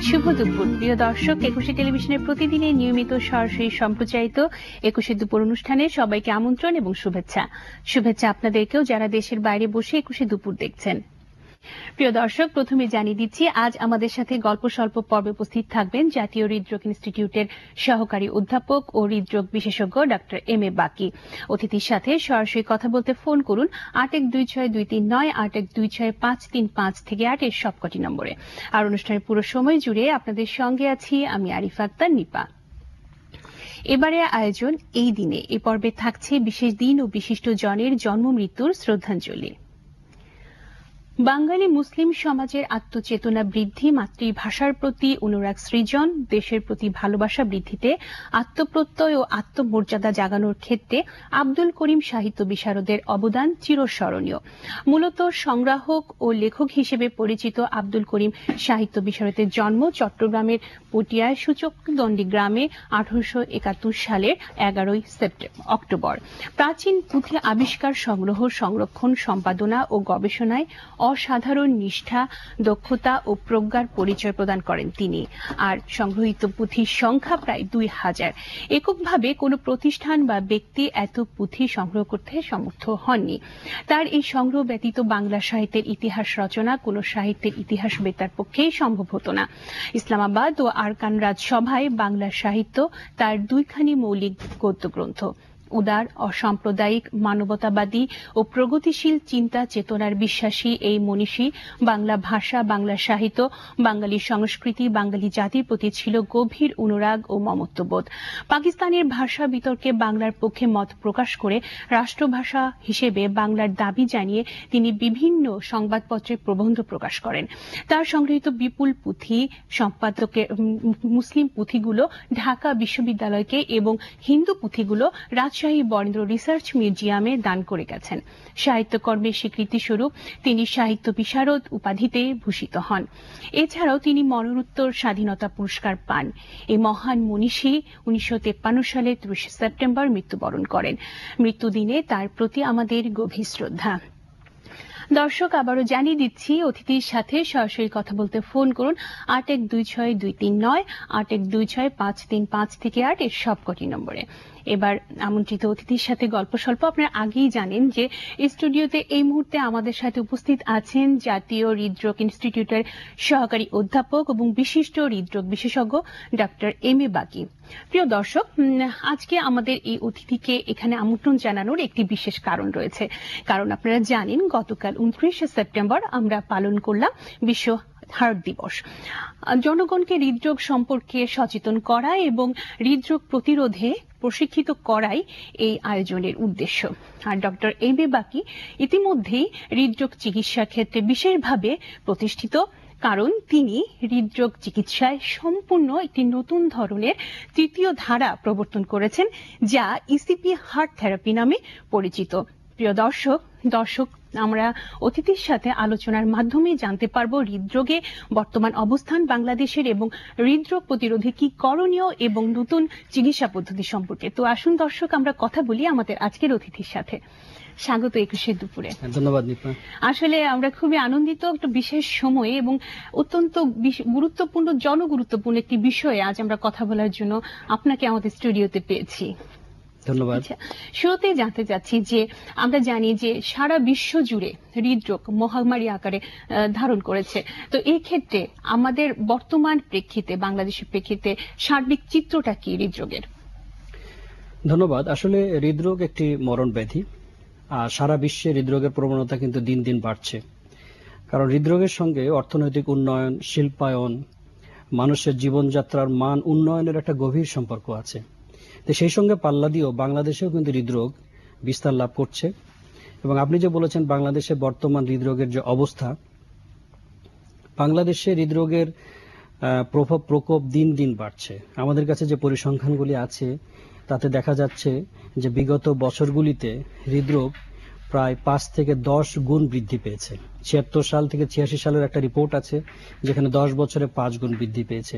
শুভ দুপুর প্রিয় দর্শক, একুশে টেলিভিশনের প্রতিদিনের নিয়মিত সরাসরি সম্প্রচারিত একুশে দুপুর অনুষ্ঠানে সবাইকে আমন্ত্রণ এবং শুভেচ্ছা আপনাদেরকেও যারা দেশের বাইরে বসে একুশে দুপুর দেখছেন। প্রিয় দর্শক, প্রথমে জানিয়ে দিচ্ছি আজ আমাদের সাথে গল্প স্বল্প পর্বে উপস্থিত থাকবেন জাতীয় হৃদরোগ ইনস্টিটিউটের সহকারী অধ্যাপক ও হৃদরোগ বিশেষজ্ঞ ডক্টর এম এ বাকি। অতিথির সাথে সরাসরি কথা বলতে ফোন করুন 81262339 81265355 থেকে 8 এর সবকটি নম্বরে। আর অনুষ্ঠানের পুরো সময় জুড়ে আপনাদের সঙ্গে আছি আমি আরিফা আক্তার নিপা। এবারে আয়োজন এই দিনে এ পর্বে থাকছে বিশেষ দিন ও বিশিষ্ট জনের জন্ম মৃত্যুর শ্রদ্ধাঞ্জলি। বাঙালি মুসলিম সমাজের আত্মচেতনা বৃদ্ধি, মাতৃভাষার প্রতি অনুরাগ সৃজন, দেশের প্রতি ভালোবাসা বৃদ্ধিতে আত্মপ্রত্যয় ও আত্মমর্যাদা জাগানোর ক্ষেত্রে আব্দুল করিম সাহিত্য বিশারদের অবদান চিরস্মরণীয়। মূলত সংগ্রাহক ও লেখক হিসেবে পরিচিত আব্দুল করিম সাহিত্য বিশারদের জন্ম চট্টগ্রামের পটিয়ায় সূচকদণ্ডী গ্রামে 1871 সালের 11 অক্টোবর। প্রাচীন পুঁথি আবিষ্কার, সংগ্রহ, সংরক্ষণ, সম্পাদনা ও গবেষণায় অসাধারণ নিষ্ঠা, দক্ষতা ও প্রজ্ঞার পরিচয় প্রদান করেন তিনি। আর সংগ্রহীত পুঁথির সংখ্যা প্রায় 2000। এককভাবে কোনো প্রতিষ্ঠান বা ব্যক্তি এত পুঁথি সংগ্রহ করতে সমর্থ হননি। তার এই সংগ্রহ ব্যতীত বাংলা সাহিত্যের ইতিহাস রচনা কোনো সাহিত্যের ইতিহাসবেত্তার পক্ষেই সম্ভব হতো না। ইসলামাবাদ ও আরকান রাজসভায় বাংলা সাহিত্য তার দুইখানি মৌলিক গদ্যগ্রন্থ। উদার, অসাম্প্রদায়িক, মানবতাবাদী ও প্রগতিশীল চিন্তা চেতনার বিশ্বাসী এই মনীষী বাংলা ভাষা, বাংলা সাহিত্য, বাঙালি সংস্কৃতি, বাঙালি জাতির প্রতি ছিল গভীর অনুরাগ ও মমত্ববোধ। পাকিস্তানের ভাষা বিতর্কে বাংলার পক্ষে মত প্রকাশ করে রাষ্ট্রভাষা হিসেবে বাংলার দাবি জানিয়ে তিনি বিভিন্ন সংবাদপত্রে প্রবন্ধ প্রকাশ করেন। তার সংগৃহীত বিপুল পুঁথি সম্পাদকের মুসলিম পুঁথিগুলো ঢাকা বিশ্ববিদ্যালয়কে এবং হিন্দু পুঁথিগুলো রাজশাহী বরেন্দ্র রিসার্চ মিউজিয়ামে দান করে গেছেন। সাহিত্যকর্মের স্বীকৃতি স্বরূপ তিনি সাহিত্য বিশারদ উপাধিতে ভূষিত হন। এছাড়াও তিনি মরণোত্তর স্বাধীনতা পুরস্কার পান। এই মহান মনীষী 1953 সালে 30 সেপ্টেম্বর মৃত্যুবরণ করেন। মৃত্যুদিনে তার প্রতি আমাদের গভীর শ্রদ্ধা। দর্শক, আবারও জানিয়ে দিচ্ছি অতিথির সাথে সরাসরি কথা বলতে ফোন করুন 81262339 81265355 থেকে 8 এর সবকটি নম্বরে। এবার আমন্ত্রিত অতিথির সাথে গল্প স্বল্প। আপনারা আগেই জানেন যে স্টুডিওতে এই মুহূর্তে আমাদের সাথে উপস্থিত আছেন জাতীয় হৃদরোগ ইনস্টিটিউটের সহকারী অধ্যাপক এবং বিশিষ্ট হৃদরোগ বিশেষজ্ঞ ডক্টর এম এ বাকি। প্রিয় দর্শক, আজকে আমাদের এই অতিথিকে এখানে আমন্ত্রণ জানানোর একটি বিশেষ কারণ রয়েছে। কারণ আপনারা জানেন গতকাল 29 সেপ্টেম্বর আমরা পালন করলাম বিশ্ব হার্ট দিবস। জনগণকে হৃদরোগ সম্পর্কে সচেতন করা এবং হৃদরোগ প্রতিরোধে প্রশিক্ষিত করাই এই আয়োজনের উদ্দেশ্য। আর ডক্টর এম এ বাকি ইতিমধ্যেই হৃদরোগ চিকিৎসার ক্ষেত্রে বিশেষভাবে প্রতিষ্ঠিত, কারণ তিনি হৃদরোগ চিকিৎসায় সম্পূর্ণ একটি নতুন ধরনের তৃতীয় ধারা প্রবর্তন করেছেন, যা ইসিপি হার্ট থেরাপি নামে পরিচিত। প্রিয় দর্শক, আমরা অতিথির সাথে আলোচনার মাধ্যমে জানতে পারব হৃদরোগে বর্তমান অবস্থান বাংলাদেশের এবং হৃদরোগ প্রতিরোধে কি করণীয় এবং নতুন চিকিৎসা পদ্ধতি সম্পর্কে। তো আসুন দর্শক, আমরা কথা বলি আমাদের আজকের অতিথির সাথে। স্বাগত একুশে দুপুরে। ধন্যবাদ নিপা। আসলে আমরা খুবই আনন্দিত, একটা বিশেষ সময়ে এবং অত্যন্ত গুরুত্বপূর্ণ, জনগুরুত্বপূর্ণ একটি বিষয়ে আজ আমরা কথা বলার জন্য আপনাকে আমাদের স্টুডিওতে পেয়েছি। ধন্যবাদ। শুরুতে জানতে চাচ্ছি যে আমরা জানি যে সারা বিশ্ব জুড়ে হৃদরোগ মহামারী আকারে ধারণ করেছে। তো এই ক্ষেত্রে আমাদের বর্তমান প্রেক্ষিতে, বাংলাদেশের প্রেক্ষিতে সার্বিক চিত্রটা কি হৃদরোগের? ধন্যবাদ। আসলে হৃদরোগ একটি মরণ ব্যাধি, আর সারা বিশ্বে হৃদরোগের প্রবণতা কিন্তু দিন দিন বাড়ছে। কারণ হৃদরোগের সঙ্গে অর্থনৈতিক উন্নয়ন, শিল্পায়ন, মানুষের জীবনযাত্রার মান উন্নয়নের একটা গভীর সম্পর্ক আছে। তো সেই সঙ্গে পাল্লা দিয়েও বাংলাদেশেও কিন্তু হৃদরোগ বিস্তার লাভ করছে। এবং আপনি যে বলেছেন বাংলাদেশে বর্তমান হৃদরোগের যে অবস্থা, বাংলাদেশে হৃদরোগের প্রকোপ দিন দিন বাড়ছে। আমাদের কাছে যে পরিসংখ্যানগুলি আছে তাতে দেখা যাচ্ছে যে বিগত বছরগুলিতে হৃদরোগ প্রায় 5 থেকে 10 গুণ বৃদ্ধি পেয়েছে। 76 সাল থেকে 86 সালের একটা রিপোর্ট আছে যেখানে 10 বছরে 5 গুণ বৃদ্ধি পেয়েছে।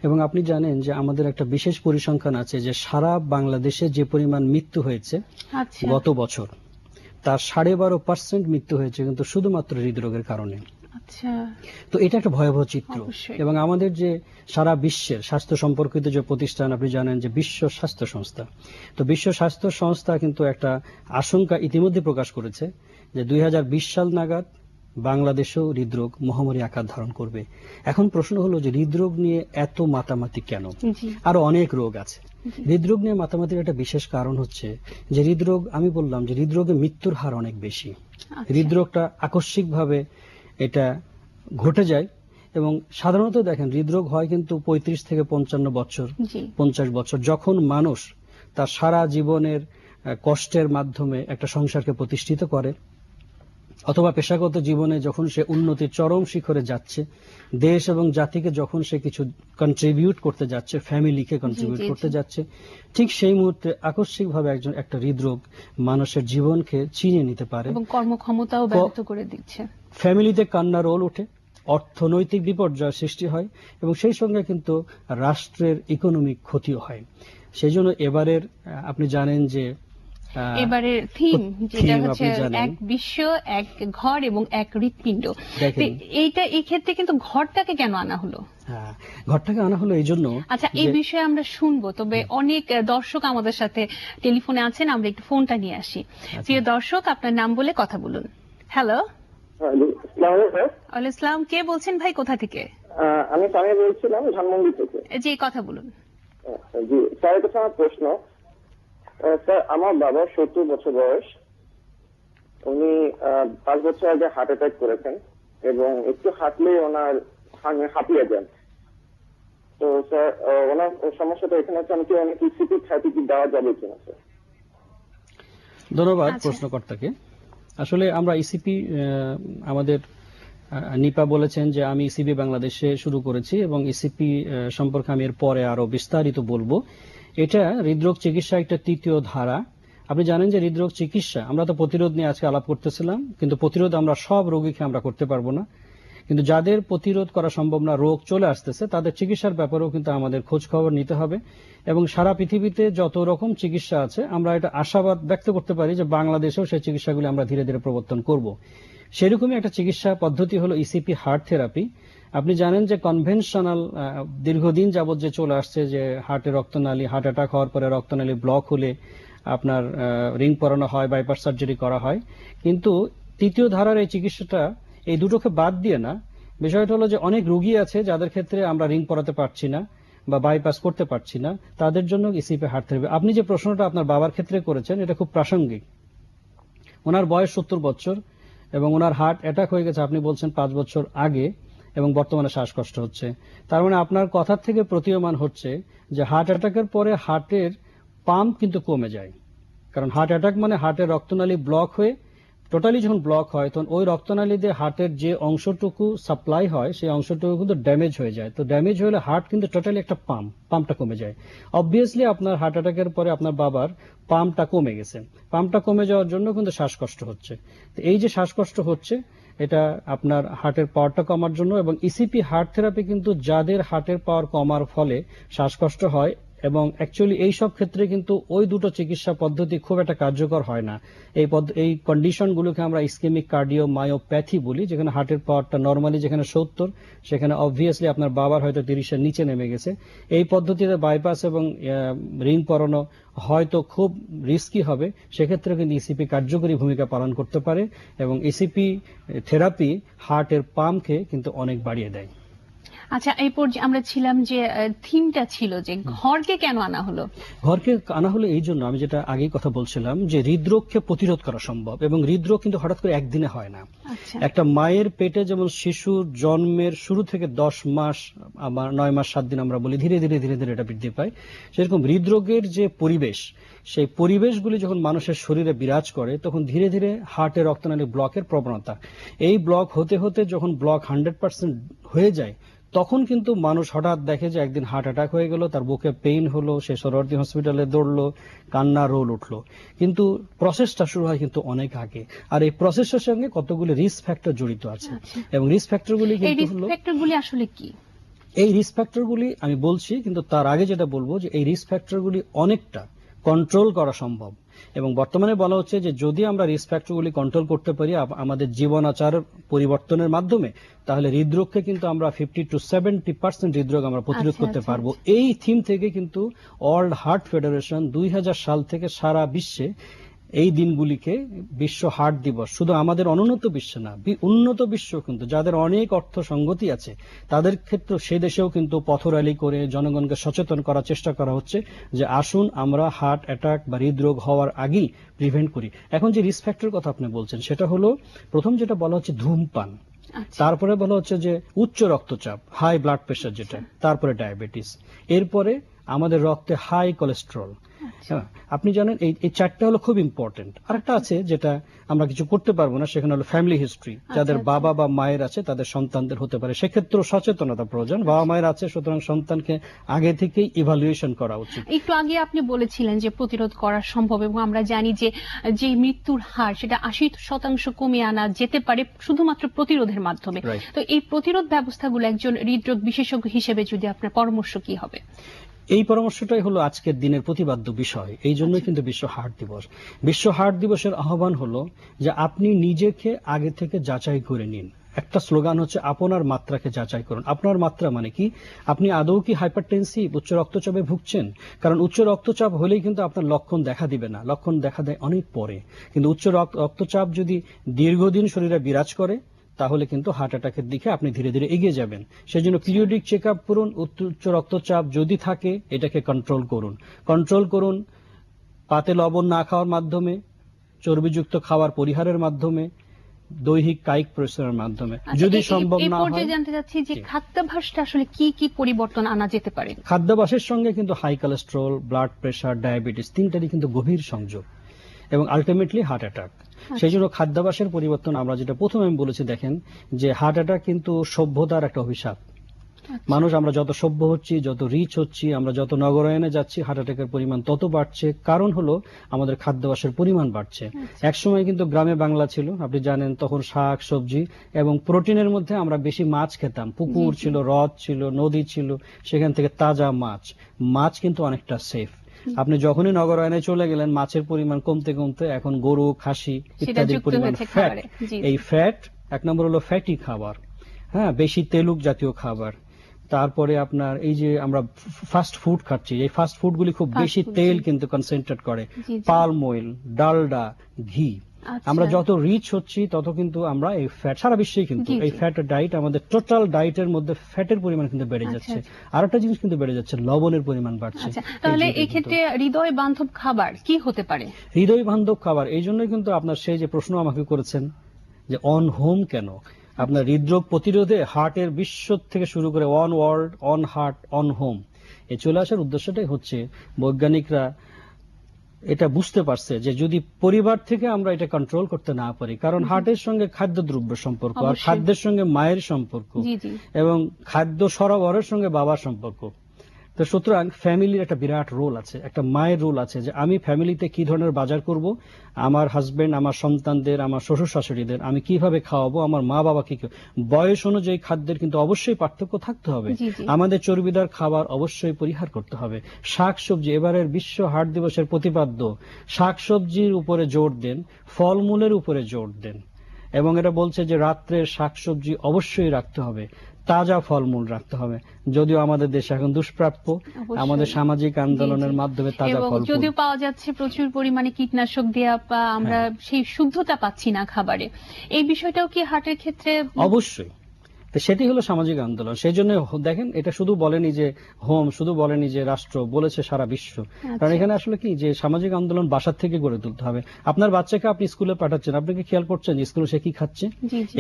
এবং আপনি জানেন যে আমাদের একটা বিশেষ পরিসংখ্যান আছে যে সারা বাংলাদেশে যে পরিমাণ মৃত্যু হয়েছে গত বছর, তার 12.5% মৃত্যু হয়েছে কিন্তু শুধুমাত্র হৃদরোগের কারণে। আচ্ছা, তো এটা একটা ভয়াবহ চিত্র। অবশ্যই। এবং আমাদের যে সারা বিশ্বের স্বাস্থ্য সম্পর্কিত যে প্রতিষ্ঠান, আপনি জানেন যে বিশ্ব স্বাস্থ্য সংস্থা, তো বিশ্ব স্বাস্থ্য সংস্থা কিন্তু একটা আশঙ্কা ইতিমধ্যে প্রকাশ করেছে যে 2020 সাল নাগাদ বাংলাদেশেও হৃদরোগ মহামারী আকার ধারণ করবে। এখন প্রশ্ন হলো যে হৃদরোগ নিয়ে এত মাতামাতি কেন? জি, আরো অনেক রোগ আছে। জি। হৃদরোগ নিয়ে মাতামাতির একটা বিশেষ কারণ হচ্ছে যে হৃদরোগ, আমি বললাম যে হৃদরোগে মৃত্যুর হার অনেক বেশি। আচ্ছা, হৃদরোগটা আকস্মিকভাবে এটা ঘটে যায়। এবং সাধারণত দেখেন হৃদরোগ হয় কিন্তু 35 থেকে 55 বছর, জি, 50 বছর, যখন মানুষ তার সারা জীবনের কষ্টের মাধ্যমে একটা সংসারকে প্রতিষ্ঠিত করে, অথবা পেশাগত জীবনে যখন সে উন্নতির চরম শিখরে যাচ্ছে, দেশ এবং জাতিকে যখন সে কিছু কন্ট্রিবিউট করতে যাচ্ছে, ফ্যামিলিকে কন্ট্রিবিউট জি, করতে জি। যাচ্ছে, ঠিক সেই মুহূর্তে আকস্মিকভাবে একটা হৃদরোগ মানুষের জীবনকে ছিনিয়ে নিতে পারে। এবং কর্মক্ষমতাও ব্যাহত করে দিচ্ছে। ফ্যামিলিতে কান্না রোল ওঠে, অর্থনৈতিক বিপর্যয় সৃষ্টি হয়, এবং সেই সঙ্গে কিন্তু রাষ্ট্রের ইকোনমিক ক্ষতিও হয়। সেই জন্য এবারের আপনি জানেন যে এবারের থিম যেটা হচ্ছে আপনি জানেন, এক বিশ্ব, এক ঘর এবং এক হৃৎপিণ্ড। দেখেন, এই ক্ষেত্রে কিন্তু ঘরটাকে কেন আনা হলো? হ্যাঁ, ঘরটাকে আনা হলো এই জন্য আচ্ছা, এই যে বিষয়ে আমরা শুনবো, তবে অনেক দর্শক আমাদের সাথে টেলিফোনে আছেন, আমরা একটু ফোনটা নিয়ে আসি। প্রিয় দর্শক, আপনার নাম বলে কথা বলুন। হ্যালো, ওয়ালাইকুম আসসালাম। কে বলছেন ভাই, কোথা থেকে? আমি তামিম বলছিলাম ধানমন্ডি থেকে। জি, কথা বলুন। জি স্যার, এটা আমার প্রশ্ন। স্যার, আমার বাবা 70 বছর বয়স। উনি 5 বছর আগে হার্ট অ্যাটাক করেছেন এবং একটু হাঁটলেই ওনার হাঁপিয়ে যান। তো স্যার, ওনার সমস্যাটা এখানে হচ্ছে, আমি কি অনেক ইসিপি থেরাপি দেওয়া যাবে কিনা স্যার? ধন্যবাদ আচ্ছা। প্রশ্নকর্তাকে। আসলে আমরা ইসিপি, আমাদের নিপা বলেছেন যে আমি ইসিপি বাংলাদেশে শুরু করেছি, এবং ইসিপি সম্পর্কে আমি এর পরে আরো বিস্তারিত বলবো। এটা হৃদরোগ চিকিৎসা একটা তৃতীয় ধারা। আপনি জানেন যে হৃদরোগ চিকিৎসা, আমরা তো প্রতিরোধ নিয়ে আজকে আলাপ করতেছিলাম, কিন্তু প্রতিরোধ আমরা সব রোগীকে আমরা করতে পারবো না। কিন্তু যাদের প্রতিরোধ করা সম্ভব না, রোগ চলে আসতেছে, তাদের চিকিৎসার ব্যাপারেও কিন্তু আমাদের খোঁজ খবর নিতে হবে। এবং সারা পৃথিবীতে যত রকম চিকিৎসা আছে, আমরা এটা আশাবাদ ব্যক্ত করতে পারি যে বাংলাদেশেও সেই চিকিৎসাগুলি আমরা ধীরে ধীরে প্রবর্তন করব। সেরকমই একটা চিকিৎসা পদ্ধতি হলো ইসিপি হার্ট থেরাপি। আপনি জানেন যে কনভেনশনাল দীর্ঘদিন যাবত যে চলে আসছে যে হার্টে রক্তনালী, হার্ট অ্যাটাক হওয়ার পরে রক্তনালী ব্লক হলে আপনার রিং পরানো হয়, বাইপাস সার্জারি করা হয়। কিন্তু তৃতীয় ধারার এই চিকিৎসাটা এই দুটোকে বাদ দিয়ে না। বিষয়টা হলো যে অনেক রোগী আছে যাদের ক্ষেত্রে আমরা রিং পরাতে পারছি না বা বাইপাস করতে পারছি না, তাদের জন্য ইসিপি হার্ট থেরাপি। আপনি যে প্রশ্নটা আপনার বাবার ক্ষেত্রে করেছেন, এটা খুব প্রাসঙ্গিক। ওনার বয়স 70 বছর এবং ওনার হার্ট অ্যাটাক হয়ে গেছে আপনি বলছেন 5 বছর আগে, এবং বর্তমানে শ্বাসকষ্ট হচ্ছে। তার মানে আপনার কথার থেকে প্রতীয়মান হচ্ছে যে হার্ট অ্যাটাকের পরে হার্টের পাম্প কিন্তু কমে যায়। কারণ হার্ট অ্যাটাক মানে হার্টের রক্তনালী ব্লক হয়ে, টোটালি যখন ব্লক হয় তখন ওই রক্তনালী দিয়ে হার্টের যে অংশটুকু সাপ্লাই হয় সেই অংশটুকু কিন্তু ড্যামেজ হয়ে যায়। তো ড্যামেজ হলে হার্ট কিন্তু টোটালি একটা পাম্পটা কমে যায়। অবভিয়াসলি আপনার হার্ট অ্যাটাকের পরে আপনার বাবার পাম্পটা কমে গেছে। পাম্পটা কমে যাওয়ার জন্য কিন্তু শ্বাসকষ্ট হচ্ছে। তো এই যে শ্বাসকষ্ট হচ্ছে, এটা আপনার হার্টের পাওয়ারটা কমার জন্য। এবং ইসিপি হার্ট থেরাপি কিন্তু যাদের হার্টের পাওয়ার কমার ফলে শ্বাসকষ্ট হয়, এবং অ্যাকচুয়ালি এই সব ক্ষেত্রে কিন্তু ওই দুটো চিকিৎসা পদ্ধতি খুব একটা কার্যকর হয় না। এই কন্ডিশনগুলোকে আমরা ইসকেমিক কার্ডিওমায়োপ্যাথি বলি, যেখানে হার্টের পাওয়ারটা নরমালি যেখানে 70, সেখানে অবভিয়াসলি আপনার বাবার হয়তো 30-এর নিচে নেমে গেছে। এই পদ্ধতিতে বাইপাস এবং রিং পরানো হয়তো খুব রিস্কি হবে। সেক্ষেত্রে কিন্তু ইসিপি কার্যকরী ভূমিকা পালন করতে পারে, এবং ইসিপি থেরাপি হার্টের পাম্পকে কিন্তু অনেক বাড়িয়ে দেয়। আচ্ছা, এই পর্যায়ে আমরা ছিলাম যে থিমটা ছিল যে ঘরকে কেন আনা হলো? ঘরকে আনা হলো এই জন্য, আমি যেটা আগেই কথা বলছিলাম, যে হৃদরোগকে প্রতিরোধ করা সম্ভব, এবং হৃদরোগ কিন্তু হঠাৎ করে একদিনে হয় না। আচ্ছা, একটা মায়ের পেটে যেমন শিশুর জন্মের শুরু থেকে 10 মাস, 9 মাস 7 দিন আমরা বলি, ধীরে ধীরে ধীরে ধীরে এটা বৃদ্ধি পায়, সেরকম হৃদরোগের যে পরিবেশ, সেই পরিবেশগুলি যখন মানুষের শরীরে বিরাজ করে, তখন ধীরে ধীরে হার্টে রক্তনালী ব্লকের প্রবণতা, এই ব্লক হতে হতে যখন ব্লক 100% হয়ে যায়, তখন কিন্তু মানুষ হঠাৎ দেখে যে একদিন হার্ট অ্যাটাক হয়ে গেল, তার বুকে পেইন হলো, সে সোহরাওয়ার্দী হসপিটালে দৌড়লো, কান্না রোল উঠলো। কিন্তু প্রসেসটা শুরু হয় কিন্তু অনেক আগে, আর এই প্রসেসের সঙ্গে কতগুলি রিস্ক ফ্যাক্টর জড়িত আছে। আচ্ছা। এবং রিস্ক ফ্যাক্টরগুলি এই কিন্তু রিস্ক হলো, ফ্যাক্টরগুলি আসলে কি? এই রিস্ক ফ্যাক্টরগুলি আমি বলছি, কিন্তু তার আগে যেটা বলবো যে এই রিস্ক ফ্যাক্টরগুলি অনেকটা কন্ট্রোল করা সম্ভব। এবং বর্তমানে বলা হচ্ছে যে যদি আমরা রিস্ক ফ্যাক্টরগুলি কন্ট্রোল করতে পারি আমাদের জীবন আচার পরিবর্তনের মাধ্যমে, তাহলে হৃদরোগকে কিন্তু আমরা 50 to 70% হৃদরোগ আমরা প্রতিরোধ করতে পারবো। এই থিম থেকে কিন্তু ওয়ার্ল্ড হার্ট ফেডারেশন 2000 সাল থেকে সারা বিশ্বে এই দিনগুলিকে বিশ্ব হার্ট দিবস, শুধু আমাদের অনুন্নত বিশ্বে না, উন্নত বিশ্ব কিন্তু যাদের অনেক অর্থ সংগতি আছে তাদের ক্ষেত্রে সে দেশেও কিন্তু পথরালি করে জনগণকে সচেতন করার চেষ্টা করা হচ্ছে যে আসুন আমরা হার্ট অ্যাটাক বা হৃদরোগ হওয়ার আগেই প্রিভেন্ট করি। এখন যে রিস্ক ফ্যাক্টর কথা আপনি বলছেন সেটা হলো, প্রথম যেটা বলা হচ্ছে ধূমপান, তারপরে বলা হচ্ছে যে উচ্চ রক্তচাপ, হাই ব্লাড প্রেশার যেটা, তারপরে ডায়াবেটিস, এরপরে আমাদের রক্তে হাই কোলেস্টেরল। আপনি জানেন এই চারটা হলো খুব ইম্পর্টেন্ট। আরেকটা আছে যেটা আমরা কিছু করতে পারবো না, সেখানে হলো ফ্যামিলি হিস্ট্রি। যাদের বাবা বা মায়ের আছে তাদের সন্তানদের হতে পারে, সেক্ষেত্রেও সচেতনতা প্রয়োজন। বাবা মায়ের আছে সুতরাং সন্তানকে আগে থেকেই ইভালুয়েশন করা উচিত। একটু আগে আপনি বলেছিলেন যে প্রতিরোধ করা সম্ভব, এবং আমরা জানি যে মৃত্যুর হার সেটা 80% কমিয়ে আনা যেতে পারে শুধুমাত্র প্রতিরোধের মাধ্যমে। তো এই প্রতিরোধ ব্যবস্থাগুলো একজন হৃদরোগ বিশেষজ্ঞ হিসেবে যদি আপনার পরামর্শ কি হবে? এই পরামর্শটাই হলো আজকের দিনের প্রতিপাদ্য বিষয়। এই জন্যই কিন্তু বিশ্ব হার্ট দিবস। বিশ্ব হার্ট দিবসের আহ্বান হলো যে আপনি নিজেকে আগে থেকে যাচাই করে নিন। একটা স্লোগান হচ্ছে আপনার মাত্রাকে যাচাই করুন। আপনার মাত্রা মানে কি? আপনি আদৌ কি হাইপারটেনসিভ, উচ্চ রক্তচাপে ভুগছেন? কারণ উচ্চ রক্তচাপ হলেই কিন্তু আপনার লক্ষণ দেখা দিবে না, লক্ষণ দেখা দেয় অনেক পরে। কিন্তু উচ্চ রক্তচাপ যদি দীর্ঘদিন শরীরে বিরাজ করে তাহলে কিন্তু হার্ট অ্যাটাকের দিকে আপনি ধীরে ধীরে এগিয়ে যাবেন। সেজন্য পিরিয়ডিক চেক আপ করুন। উচ্চ রক্তচাপ যদি থাকে এটাকে কন্ট্রোল করুন পাতে লবণ না খাওয়ার মাধ্যমে, চর্বিযুক্ত খাবার পরিহারের মাধ্যমে, দৈহিক কায়িক পরিশ্রমের মাধ্যমে। যদি সম্ভব না হয়, জানতে চাচ্ছি যে খাদ্যাভ্যাসটা আসলে কি কি পরিবর্তন আনা যেতে পারে? খাদ্যাভ্যাসের সঙ্গে কিন্তু high cholesterol, blood pressure, diabetes তিনটারই কিন্তু গভীর সংযোগ এবং আলটিমেটলি হার্ট অ্যাটাক। সেই জন্য খাদ্যাভ্যাসের পরিবর্তন, আমরা যেটা প্রথমে আমি বলেছি, দেখেন যে হার্ট অ্যাটাক কিন্তু সভ্যতার একটা অভিশাপ। মানুষ আমরা যত সভ্য হচ্ছি, যত রিচ হচ্ছি, আমরা যত নগরায়নে যাচ্ছি, হার্ট অ্যাটাকের পরিমাণ তত বাড়ছে। কারণ হলো আমাদের খাদ্যাভ্যাসের পরিমাণ বাড়ছে। একসময় কিন্তু গ্রামে বাংলা ছিল, আপনি জানেন, তখন শাক সবজি এবং প্রোটিনের মধ্যে আমরা বেশি মাছ খেতাম। পুকুর ছিল, হ্রদ ছিল, নদী ছিল, সেখান থেকে তাজা মাছ কিন্তু অনেকটা সেফ। আপনি যখনই নগরায়নে চলে গেলেন মাছের পরিমাণ কমতে কমতে এখন গরু, খাসি ইত্যাদির পরিমাণ ফ্যাট। এই ফ্যাট, এক নম্বর হলো ফ্যাটি খাবার, হ্যাঁ, বেশি তেলুক জাতীয় খাবার। তারপরে আপনার এই যে আমরা ফাস্ট ফুড খাচ্ছি, এই ফাস্ট ফুড গুলি খুব বেশি তেল কিন্তু কনসেন্ট্রেট করে, পালম অয়েল, ডালডা, ঘি। আমরা যত রিচ হচ্ছি তত কিন্তু আমরা এই ফ্যাট, সারা বিশ্বেই কিন্তু এই ফ্যাট ডায়েট, আমাদের টোটাল ডায়েটের মধ্যে ফ্যাটের পরিমাণ কিন্তু বেড়ে যাচ্ছে। আর একটা জিনিস কিন্তু বেড়ে যাচ্ছে, লবণের পরিমাণ বাড়ছে। তাহলে এই ক্ষেত্রে হৃদয় বান্ধব খাবার কি হতে পারে? হৃদয় বান্ধব খাবার, এই জন্যই কিন্তু আপনার সেই যে প্রশ্ন আমাকে করেছেন যে অন হোম কেন, আপনার হৃদরোগ প্রতিরোধে হার্টের বিশ্ব থেকে শুরু করে one world, one heart, one home, এ চলে আসার উদ্দেশ্যটাই হচ্ছে বৈজ্ঞানিকরা এটা বুঝতে পারছে যে যদি পরিবার থেকে আমরা এটা কন্ট্রোল করতে না পারি, কারণ হার্টের সঙ্গে খাদ্যদ্রব্যের সম্পর্ক, আর খাদ্যের সঙ্গে মায়ের সম্পর্ক, এবং খাদ্য সরবরাহের সঙ্গে বাবার সম্পর্ক। তো সুতরাং ফ্যামিলির একটা বিরাট রোল আছে, একটা মায়ের রোল আছে যে আমি ফ্যামিলিতে কি ধরনের বাজার করব, আমার হাজবেন্ড, আমার সন্তানদের, আমার শ্বশুর শাশুড়িদের আমি কিভাবে খাওয়াবো, আমার মা বাবাকে বয়স অনুযায়ী খাদ্যের কিন্তু অবশ্যই পার্থক্য থাকতে হবে। আমাদের চর্বিদার খাবার অবশ্যই পরিহার করতে হবে। শাকসবজি, এবারের বিশ্ব হার্ট দিবসের প্রতিপাদ্য, শাকসবজির উপরে জোর দেন, ফলমূলের উপরে জোর দেন, এবং এটা বলছে যে রাত্রের শাকসবজি অবশ্যই রাখতে হবে, তাজা ফলমূল রাখতে হবে। যদিও আমাদের দেশে এখন দুষ্প্রাপ্য, আমাদের সামাজিক আন্দোলনের মাধ্যমে তাজা ফলমূল যদিও পাওয়া যাচ্ছে প্রচুর পরিমাণে কীটনাশক দেয়া, আমরা সেই শুদ্ধতা পাচ্ছি না খাবারে। এই বিষয়টাও কি হার্টের ক্ষেত্রে? অবশ্যই, সেটি হলো সামাজিক আন্দোলন। সেই জন্য দেখেন এটা শুধু বলেনি যে হোম, শুধু বলেনি যে রাষ্ট্র, বলেছে সারা বিশ্ব। কারণ এখানে আসলে কি যে সামাজিক আন্দোলন বাসার থেকে গড়ে তুলতে হবে। আপনার বাচ্চাকে আপনি স্কুলে পাঠাচ্ছেন, আপনাকে খেয়াল করছেন যে স্কুলে সে কি খাচ্ছে?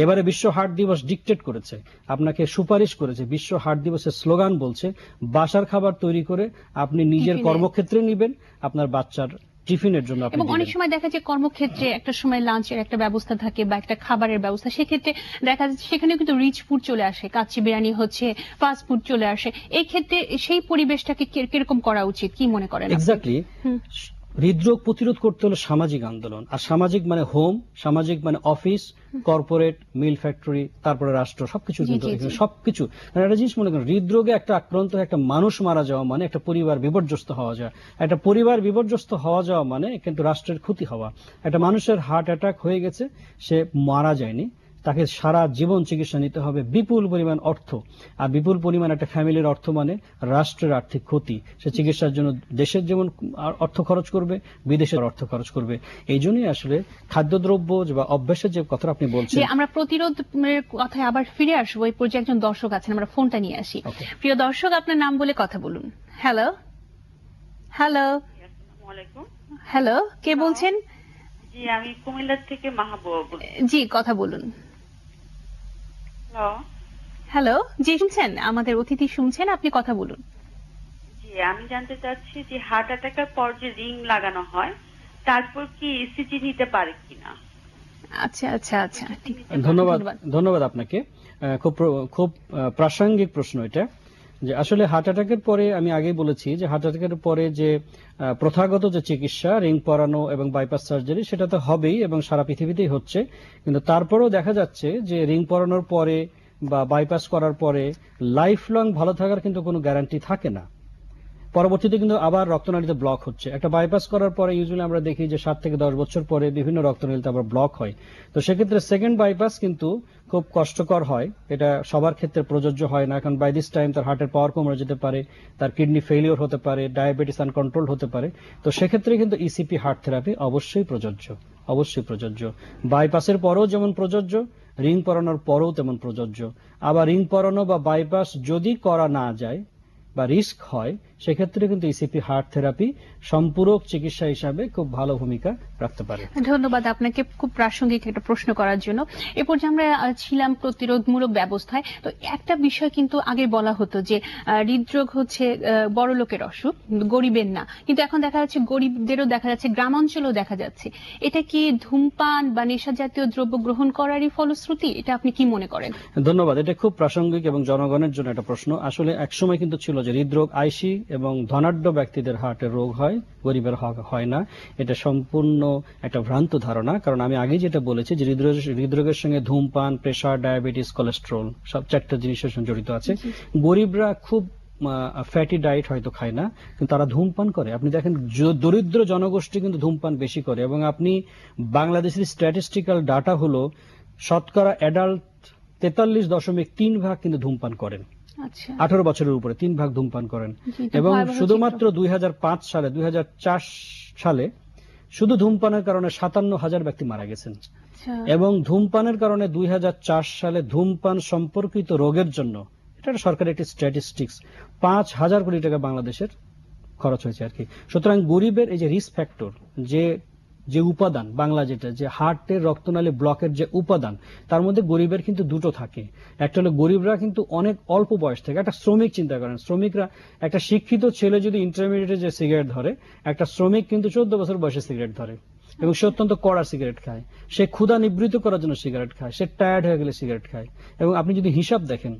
এবারে বিশ্ব হার্ট দিবস ডিকটেট করেছে, আপনাকে সুপারিশ করেছে, বিশ্ব হার্ট দিবসের স্লোগান বলছে বাসার খাবার তৈরি করে আপনি নিজের কর্মক্ষেত্রে নিবেন, আপনার বাচ্চার টিফিনের জন্য। এবং অনেক সময় দেখা যায় কর্মক্ষেত্রে একটা সময় লাঞ্চের একটা ব্যবস্থা থাকে বা একটা খাবারের ব্যবস্থা, সেক্ষেত্রে দেখা যাচ্ছে সেখানে কিন্তু রিচ ফুড চলে আসে, কাচ্চি বিরিয়ানি হচ্ছে, ফাস্ট ফুড চলে আসে। এই ক্ষেত্রে সেই পরিবেশটাকে কিরকম করা উচিত, কি মনে করেন? এক্স্যাক্টলি, হৃদরোগ প্রতিরোধ করতে হলে সামাজিক আন্দোলন, আর সামাজিক মানে হোম, সামাজিক মানে অফিস, কর্পোরেট, মিল ফ্যাক্টরি, তারপরে রাষ্ট্র, সবকিছু জি, কিন্তু জি, এখানে জি। সবকিছু। একটা জিনিস মনে করেন, হৃদরোগে একটা আক্রান্ত হয়ে একটা মানুষ মারা যাওয়া মানে একটা পরিবার বিপর্যস্ত হওয়া যায়, একটা পরিবার বিপর্যস্ত হওয়া যাওয়া মানে কিন্তু রাষ্ট্রের ক্ষতি হওয়া। একটা মানুষের হার্ট অ্যাটাক হয়ে গেছে, সে মারা যায়নি, তাকে সারা জীবন চিকিৎসা নিতে হবে, বিপুল পরিমাণ অর্থ, আর বিপুল পরিমাণ একটা ফ্যামিলির অর্থ মানে রাষ্ট্রের আর্থিক ক্ষতি। সে চিকিৎসার জন্য দেশের যেমন অর্থ খরচ করবে, বিদেশের অর্থ খরচ করবে। এই জন্যই আসলে খাদ্যদ্রব্য বা অভ্যাসের যে কথা আপনি বলছেন। যে আমরা প্রতিরোধের কথায় আবার ফিরে আসবো, এই পর্যায়ে একজন দর্শক আছেন, আমরা ফোনটা নিয়ে আসি। Okay. প্রিয় দর্শক, আপনার নাম বলে কথা বলুন। হ্যালো, হ্যালো, আসসালামু আলাইকুম। হ্যালো, কে বলছেন? জি, আমি কুমিল্লা থেকে মাহবুবা বলছি। জি, কথা বলুন। হ্যালো। হ্যালো, জি শুনছেন, আমাদের অতিথি শুনছেন, আপনি কথা বলুন। জি, আমি জানতে চাচ্ছি যে হার্ট অ্যাটাকের পর যে রিং লাগানো হয়, তারপর কি ইসিজি নিতে পারে কিনা? আচ্ছা আচ্ছা আচ্ছা, ঠিক আছে, ধন্যবাদ, ধন্যবাদ আপনাকে। খুব প্রাসঙ্গিক প্রশ্ন এটা। যে আসলে হার্ট অ্যাটাকের পরে আমি আগেই বলেছি যে হার্ট অ্যাটাকের পরে যে প্রথাগত যে চিকিৎসা, রিং পরানো এবং বাইপাস সার্জারি, সেটা তো হবেই এবং সারা পৃথিবীতেই হচ্ছে। কিন্তু তারপরেও দেখা যাচ্ছে যে রিং পরানোর পরে বা বাইপাস করার পরে লাইফ লং ভালো থাকার কিন্তু কোনো গ্যারান্টি থাকে না। পরবর্তীতে কিন্তু আবার রক্তনালীতে ব্লক হচ্ছে। একটা বাইপাস করার পরে ইউজুয়ালি আমরা দেখি যে 7 থেকে 10 বছর পরে বিভিন্ন রক্তনালীতে আবার ব্লক হয়। তো সেক্ষেত্রে সেকেন্ড বাইপাস কিন্তু খুব কষ্টকর হয়। এটা সবার ক্ষেত্রে প্রযোজ্য হয় না, কারণ বাই দিস টাইম তার হার্টের পাওয়ার কমে যেতে পারে, তার কিডনি ফেলিওর হতে পারে, ডায়াবেটিস আনকন্ট্রোল হতে পারে। তো সেক্ষেত্রে কিন্তু ইসিপি হার্ট থেরাপি অবশ্যই প্রযোজ্য, অবশ্যই প্রযোজ্য। বাইপাসের পরেও যেমন প্রযোজ্য, রিং পরানোর পরেও তেমন প্রযোজ্য। আবার রিং পরানো বা বাইপাস যদি করা না যায় বা রিস্ক হয়, সেক্ষেত্রে কিন্তু ইসিপি হার্ট থেরাপি সম্পূরক চিকিৎসা হিসাবে খুব ভালো ভূমিকা রাখতে পারে। ধন্যবাদ আপনাকে খুব প্রাসঙ্গিক একটা প্রশ্ন করার জন্য। এরপর যে আমরা ছিলাম প্রতিরোধমূলক ব্যবস্থায়, তো একটা বিষয় কিন্তু আগে বলা হতো যে হৃদরোগ হচ্ছে বড় লোকের অসুখ, গরিবের না, কিন্তু এখন দেখা যাচ্ছে গরিবদেরও দেখা যাচ্ছে, গ্রামাঞ্চলেও দেখা যাচ্ছে। এটা কি ধূমপান বা নেশা জাতীয় দ্রব্য গ্রহণ করারই ফলশ্রুতি? এটা আপনি কি মনে করেন? ধন্যবাদ, এটা খুব প্রাসঙ্গিক এবং জনগণের জন্য একটা প্রশ্ন। আসলে একসময় কিন্তু ছিল যে হৃদরোগ আইসি এবং ধনাঢ্য ব্যক্তিদের হার্টের রোগ হয়, গরিবের হয় না। এটা সম্পূর্ণ একটা ভ্রান্ত ধারণা। কারণ আমি আগে যেটা বলেছি যে হৃদরোগের সঙ্গে ধূমপান, প্রেসার, ডায়াবেটিস, কোলেস্ট্রল সব 4টা জিনিসের সঙ্গে জড়িত আছে। গরিবরা খুব ফ্যাটি ডায়েট হয়তো খায় না, কিন্তু তারা ধূমপান করে। আপনি দেখেন দরিদ্র জনগোষ্ঠী কিন্তু ধূমপান বেশি করে। এবং আপনি বাংলাদেশের স্ট্যাটিস্টিক্যাল ডাটা হলো শতকরা অ্যাডাল্ট 43.3% কিন্তু ধূমপান করেন। আচ্ছা, 18 বছরের উপরে 3% ধূমপান করেন। জি, এটা এবং ভয়াবহ শুধুমাত্র চিত্র। 2005 সালে 2004 সালে শুধু ধূমপানের কারণে 57,000 ব্যক্তি মারা গেছেন। আচ্ছা, এবং ধূমপানের কারণে 2004 সালে ধূমপান সম্পর্কিত রোগের জন্য, এটা সরকারের একটি স্ট্যাটিস্টিক্স, 5,000 কোটি টাকা বাংলাদেশের খরচ হয়েছে আর কি। সুতরাং গরিবের এই যে রিস্ক ফ্যাক্টর, যে উপাদান, বাংলা যেটা যে হার্টের রক্তনালী ব্লকের যে উপাদান, তার মধ্যে গরিবের কিন্তু দুটো থাকে। একটা হলো গরিবরা কিন্তু অনেক অল্প বয়স থেকে, একটা শ্রমিক চিন্তা করেন, শ্রমিকরা, একটা শিক্ষিত ছেলে যদি ইন্টারমিডিয়েটে যে সিগারেট ধরে, একটা শ্রমিক কিন্তু 14 বছর বয়সে সিগারেট ধরে এবং সে অত্যন্ত কড়া সিগারেট খায়। সে ক্ষুধা নিবৃত্ত করার জন্য সিগারেট খায়, সে টায়ার্ড হয়ে গেলে সিগারেট খায়। এবং আপনি যদি হিসাব দেখেন,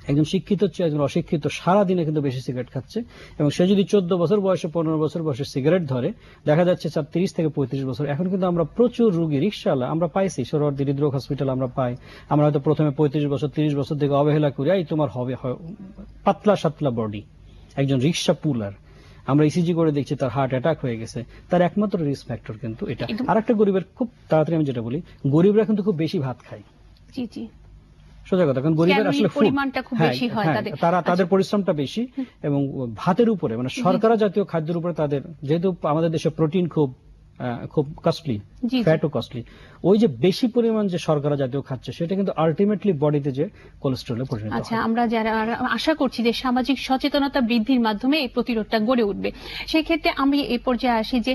একজন শিক্ষিত চেয়ে একজন অশিক্ষিত সারাদিনে কিন্তু বেশি সিগারেট খাচ্ছে। এবং সে যদি 14 বছর বয়সে, 15 বছর বয়সে সিগারেট ধরে, দেখা যাচ্ছে 30 থেকে 35 বছর। এখন কিন্তু আমরা প্রচুর রোগী, রিক্সাওয়ালা আমরা পাইছি, সোহরাওয়ার্দী হৃদরোগ হসপিটাল আমরা পাই। আমরা হয়তো প্রথমে 35 বছর 30 বছর থেকে অবহেলা করি, এই তোমার হবে পাতলা সাতলা বডি, একজন রিক্সা পুলার। আমরা ইসিজি করে দেখছি তার হার্ট অ্যাটাক হয়ে গেছে। তার একমাত্র রিস্ক ফ্যাক্টর কিন্তু এটা। আর একটা গরিবের, খুব তাড়াতাড়ি আমি যেটা বলি, গরিবরা কিন্তু খুব বেশি ভাত খায়। জি জি, সোজা কথা, কারণ গরিবের আসলে পরিমাণটা খুব বেশি হয় তাদের। তাদের পরিশ্রমটা বেশি এবং ভাতের উপরে, মানে শর্করা জাতীয় খাদ্যের উপরে তাদের, যেহেতু আমাদের দেশে প্রোটিন খুব কস্টলি, ফ্যাটও কস্টলি, ওই যে বেশি পরিমাণ যে শর্করা জাতীয় খাচ্ছে, সেটা কিন্তু আলটিমেটলি বডিতে যে কোলেস্টেরলে পরিণত হয়। আচ্ছা, আমরা যারা আশা করছি যে সামাজিক সচেতনতা বৃদ্ধির মাধ্যমে এই প্রতিরোধটা গড়ে উঠবে। সেই ক্ষেত্রে আমি এই পর্যায়ে আসি যে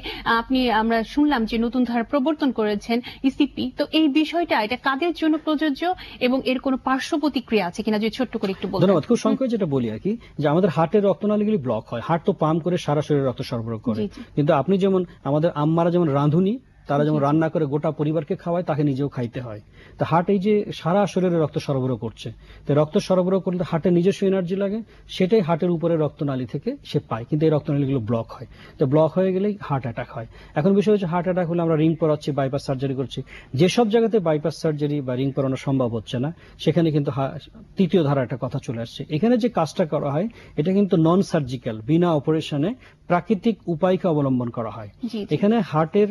আমরা শুনলাম যে নতুন ধারা প্রবর্তন করেছেন ইসিপি, তো এই বিষয়টা এটা কাদের জন্য প্রযোজ্য এবং এর কোনো পার্শ্ব প্রতিক্রিয়া আছে কিনা, যদি ছোট্ট করে একটু বলতেন। ধন্যবাদ। খুব সংক্ষেপে যেটা বলি আর কি, যে আমাদের হার্টের রক্তনালীগুলি ব্লক হয়, হার্ট তো পাম্প করে সারা শরীরে রক্ত সরবরাহ করে। কিন্তু আপনি যেমন আমাদের আম্মারা যেমন রাঁধুনি, তারা যেমন জি, জি। রান্না করে গোটা পরিবারকে খাওয়ায়, তাকে নিজেও খাইতে হয়। তো হার্ট এই যে সারা শরীরে রক্ত সরবরাহ করছে, তো রক্ত সরবরাহ করলে হার্টের নিজস্ব এনার্জি লাগে, সেটাই হার্টের উপরে রক্তনালী থেকে সে পায়, কিন্তু এই রক্তনালীগুলো ব্লক হয়। তো ব্লক হয়ে গেলেই হার্ট অ্যাটাক হয়। এখন বিষয় হচ্ছে, হার্ট অ্যাটাক হলে আমরা রিং পরাচ্ছি, বাইপাস সার্জারি করছি। যেসব জায়গাতে বাইপাস সার্জারি বা রিং পরানো সম্ভব হচ্ছে না, সেখানে কিন্তু তৃতীয় ধারা একটা কথা চলে আসছে। এখানে যে কাজটা করা হয়, এটা কিন্তু নন সার্জিক্যাল, বিনা অপারেশনে প্রাকৃতিক উপায়কে অবলম্বন করা হয়। জি, জি। এখানে হার্টের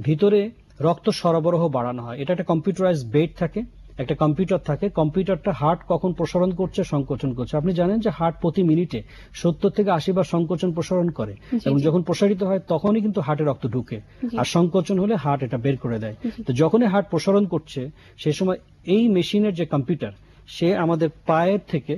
ভিতরে রক্ত সরবরাহ বাড়ানো হয়। এটা একটা কম্পিউটারাইজড বেড থাকে, একটা কম্পিউটার থাকে। কম্পিউটারটা হার্ট কখন প্রসারণ করছে, সংকোচন করছে। আপনি জানেন যে হার্ট প্রতি মিনিটে 70 থেকে 80 বার সংকোচন প্রসারণ করে, জি, এবং জি। যখন প্রসারিত হয় তখনই কিন্তু হার্টে রক্ত ঢুকে, জি। আর সংকোচন হলে হার্ট এটা বের করে দেয়। জি। তো যখনই হার্ট প্রসারণ করছে, সেই সময় এই মেশিনের যে কম্পিউটার, সে আমাদের পায়ের থেকে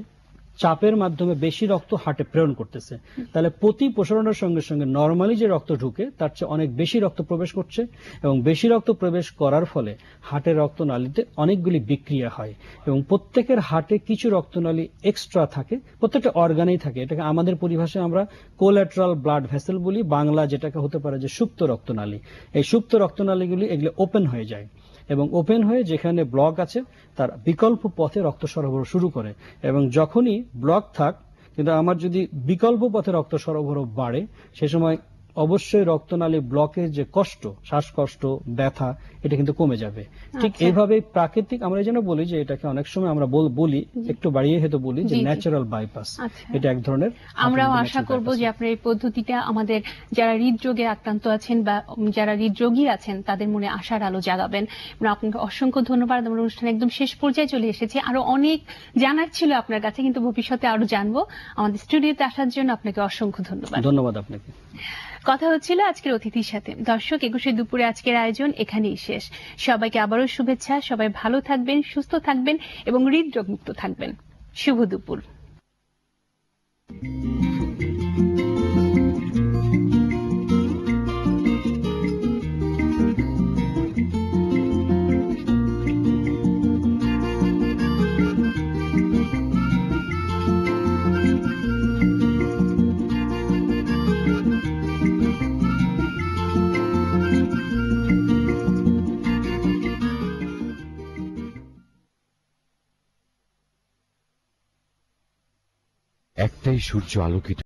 চাপের মাধ্যমে বেশি রক্ত হার্টে প্রেরণ করতেছে। তাহলে প্রতি প্রসারণের সঙ্গে সঙ্গে নর্মালি যে রক্ত ঢুকে তার চেয়ে অনেক বেশি রক্ত প্রবেশ করছে, এবং বেশি রক্ত প্রবেশ করার ফলে হার্টের রক্তনালীতে অনেকগুলি বিক্রিয়া হয়, এবং প্রত্যেকের হার্টে কিছু রক্তনালী এক্সট্রা থাকে, প্রত্যেকটা অর্গানেই থাকে। এটাকে আমাদের পরিভাষায় আমরা কোল্যাটারাল ব্লাড ভেসেল বলি, বাংলা যেটাকে হতে পারে যে সুপ্ত রক্তনালী। এই সুপ্ত রক্তনালীগুলি এগুলো ওপেন হয়ে যায়, এবং ওপেন হয়ে যেখানে ব্লক আছে তার বিকল্প পথে রক্ত সরবরাহ শুরু করে। এবং যখনই ব্লক থাক, কিন্তু আমার যদি বিকল্প পথে রক্ত সরবরাহ বাড়ে, সে সময় অবশ্যই রক্তনালী ব্লকের যে কষ্ট, শ্বাসকষ্ট, ব্যথা, এটা কিন্তু কমে যাবে। ঠিক আচ্ছা। এইভাবে প্রাকৃতিক, আমরা এই জন্য বলি যে এটাকে অনেক সময় আমরা বলি, একটু বাড়িয়ে হয়তো বলি যে জি, জি। Natural bypass. আচ্ছা। এটা এক ধরনের আমরাও হার্টের আশা natural করব bypass। যে আপনার এই পদ্ধতিটা আমাদের যারা হৃদরোগে আক্রান্ত আছেন বা যারা হৃদরোগী আছেন তাদের মনে আশার আলো জাগাবেন। এবং আপনাকে অসংখ্য ধন্যবাদ। আমরা অনুষ্ঠান একদম শেষ পর্যায়ে চলে এসেছি। আরো অনেক জানার ছিল আপনার কাছে, কিন্তু ভবিষ্যতে আরো জানবো। আমাদের স্টুডিওতে আসার জন্য আপনাকে অসংখ্য ধন্যবাদ। ধন্যবাদ আপনাকে। কথা হচ্ছিল আজকের অতিথির সাথে। দর্শক, 21 দুপুরে আজকের আয়োজন এখানেই শেষ। সবাইকে আবারও শুভেচ্ছা। সবাই ভালো থাকবেন, সুস্থ থাকবেন এবং হৃদরোগ মুক্ত থাকবেন। শুভ দুপুর। একটাই সূর্য আলোকিত